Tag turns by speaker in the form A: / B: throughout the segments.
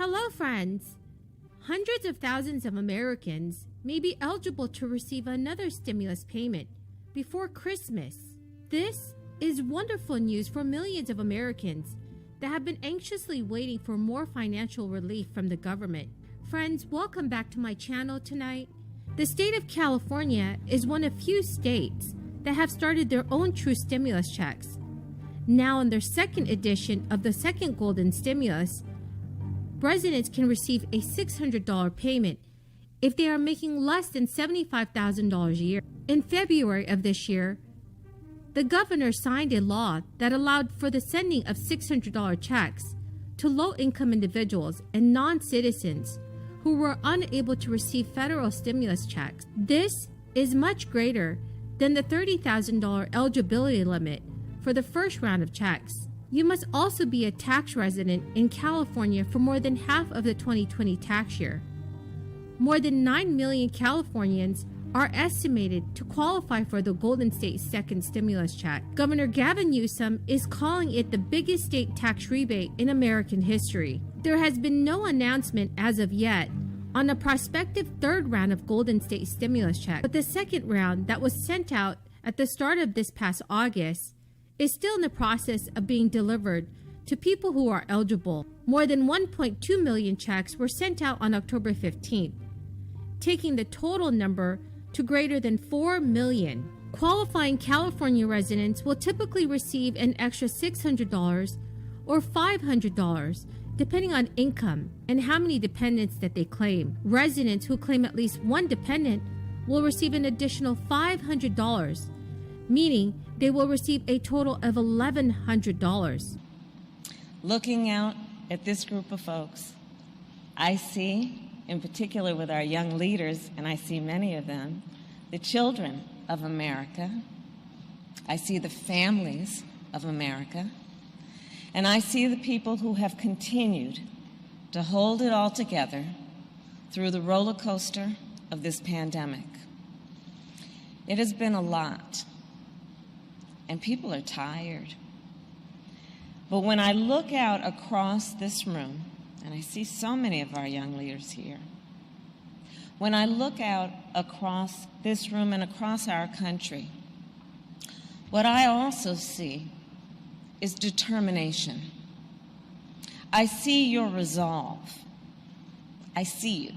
A: Hello, friends! Hundreds of thousands of Americans may be eligible to receive another stimulus payment before Christmas. This is wonderful news for millions of Americans that have been anxiously waiting for more financial relief from the government. Friends, welcome back to my channel tonight. The state of California is one of few states that have started their own true stimulus checks. Now in their second edition of the second golden stimulus, residents can receive a $600 payment if they are making less than $75,000 a year. In February of this year, the governor signed a law that allowed for the sending of $600 checks to low-income individuals and non-citizens who were unable to receive federal stimulus checks. This is much greater than the $30,000 eligibility limit for the first round of checks. You must also be a tax resident in California for more than half of the 2020 tax year. More than 9 million Californians are estimated to qualify for the Golden State second stimulus check. Governor Gavin Newsom is calling it the biggest state tax rebate in American history. There has been no announcement as of yet on a prospective third round of Golden State stimulus check, but the second round that was sent out at the start of this past August is still in the process of being delivered to people who are eligible. More than 1.2 million checks were sent out on October 15th, taking the total number to greater than 4 million. Qualifying California residents will typically receive an extra $600 or $500, depending on income and how many dependents that they claim. Residents who claim at least one dependent will receive an additional $500, meaning they will receive a total of $1,100.
B: Looking out at this group of folks, I see, in particular with our young leaders, and I see many of them, the children of America. I see the families of America. And I see the people who have continued to hold it all together through the roller coaster of this pandemic. It has been a lot. And people are tired. But when I look out across this room, and I see so many of our young leaders here, when I look out across this room and across our country, what I also see is determination. I see your resolve. I see you.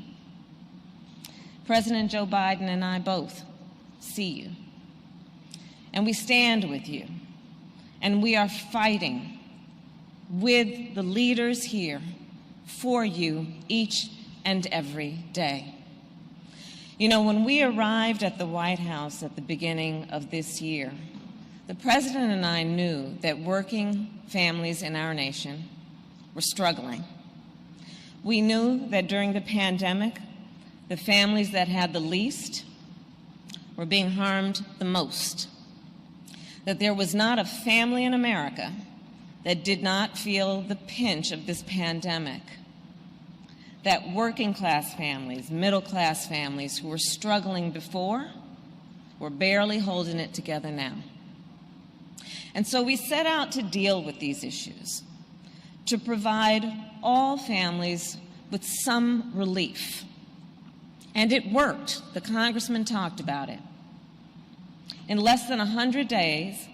B: President Joe Biden and I both see you. And we stand with you, and we are fighting with the leaders here for you each and every day. You know, when we arrived at the White House at the beginning of this year, the President and I knew that working families in our nation were struggling. We knew that during the pandemic, the families that had the least were being harmed the most. That there was not a family in America that did not feel the pinch of this pandemic. That working class families, middle class families who were struggling before were barely holding it together now. And so we set out to deal with these issues, to provide all families with some relief. And it worked. The congressman talked about it. In less than 100 days,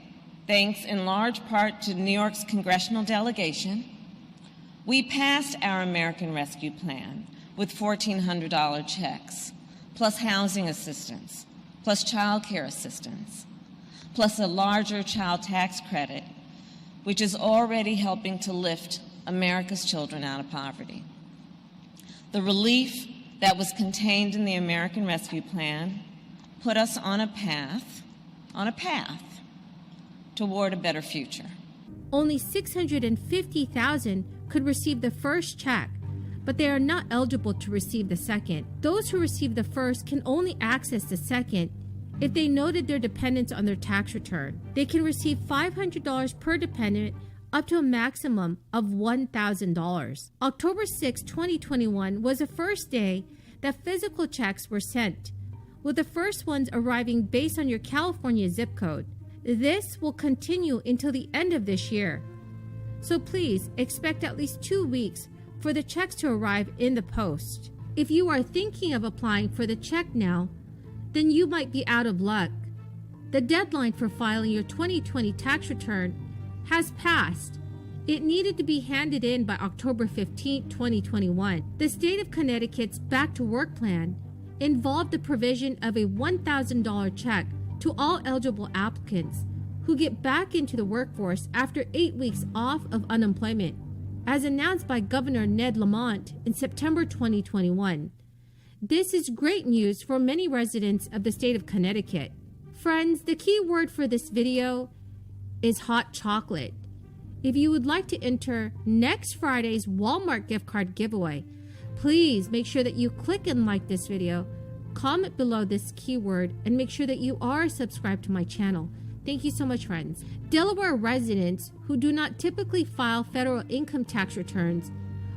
B: thanks in large part to New York's congressional delegation, we passed our American Rescue Plan with $1,400 checks, plus housing assistance, plus child care assistance, plus a larger child tax credit, which is already helping to lift America's children out of poverty. The relief that was contained in the American Rescue Plan put us on a path toward a better future.
A: Only 650,000 could receive the first check, but they are not eligible to receive the second. Those who receive the first can only access the second if they noted their dependents on their tax return. They can receive $500 per dependent up to a maximum of $1,000. October 6, 2021 was the first day that physical checks were sent, with the first ones arriving based on your California zip code. This will continue until the end of this year. So please expect at least 2 weeks for the checks to arrive in the post. If you are thinking of applying for the check now, then you might be out of luck. The deadline for filing your 2020 tax return has passed. It needed to be handed in by October 15, 2021. The state of Connecticut's Back to Work plan involved the provision of a $1,000 check to all eligible applicants who get back into the workforce after 8 weeks off of unemployment, as announced by Governor Ned Lamont in September 2021. This is great news for many residents of the state of Connecticut. Friends, the key word for this video is hot chocolate. If you would like to enter next Friday's Walmart gift card giveaway, please make sure that you click and like this video, comment below this keyword, and make sure that you are subscribed to my channel. Thank you so much, friends. Delaware residents who do not typically file federal income tax returns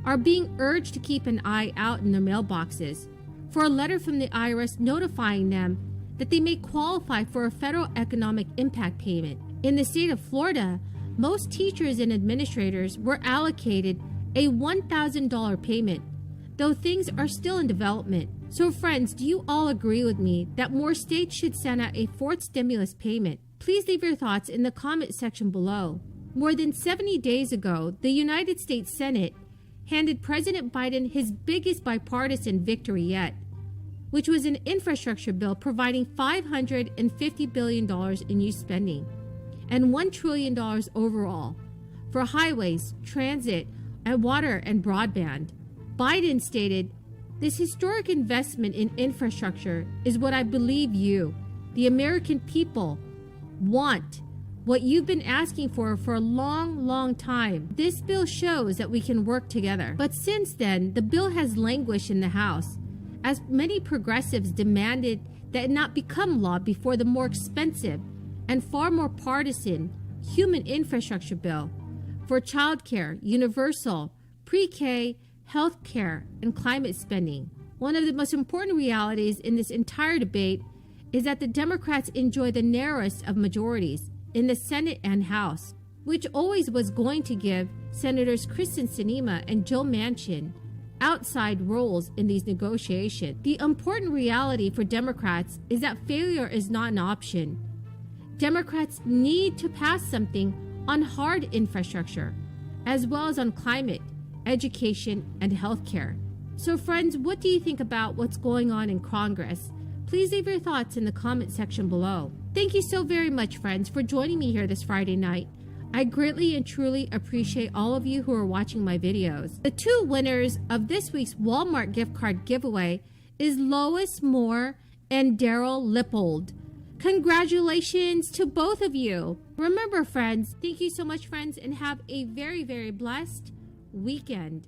A: are being urged to keep an eye out in their mailboxes for a letter from the IRS notifying them that they may qualify for a federal economic impact payment. In the state of Florida, most teachers and administrators were allocated a $1,000 payment, though things are still in development. So friends, do you all agree with me that more states should send out a fourth stimulus payment? Please leave your thoughts in the comment section below. More than 70 days ago, the United States Senate handed President Biden his biggest bipartisan victory yet, which was an infrastructure bill providing $550 billion in new spending and $1 trillion overall for highways, transit, and water and broadband. Biden stated, "This historic investment in infrastructure is what I believe you, the American people, want, what you've been asking for a long time. This bill shows that we can work together." But since then, the bill has languished in the House, as many progressives demanded that it not become law before the more expensive and far more partisan human infrastructure bill for childcare, universal, pre-K, health care, and climate spending. One of the most important realities in this entire debate is that the Democrats enjoy the narrowest of majorities in the Senate and House, which always was going to give Senators Kristen Sinema and Joe Manchin outside roles in these negotiations. The important reality for Democrats is that failure is not an option. Democrats need to pass something on hard infrastructure, as well as on climate, education, and healthcare. So friends, what do you think about what's going on in Congress? Please leave your thoughts in the comment section below. Thank you so very much, friends, for joining me here this Friday night. I greatly and truly appreciate all of you who are watching my videos. The two winners of this week's Walmart gift card giveaway is Lois Moore and Daryl Lippold. Congratulations to both of you. Remember, friends, thank you so much, friends, and have a very, very blessed weekend.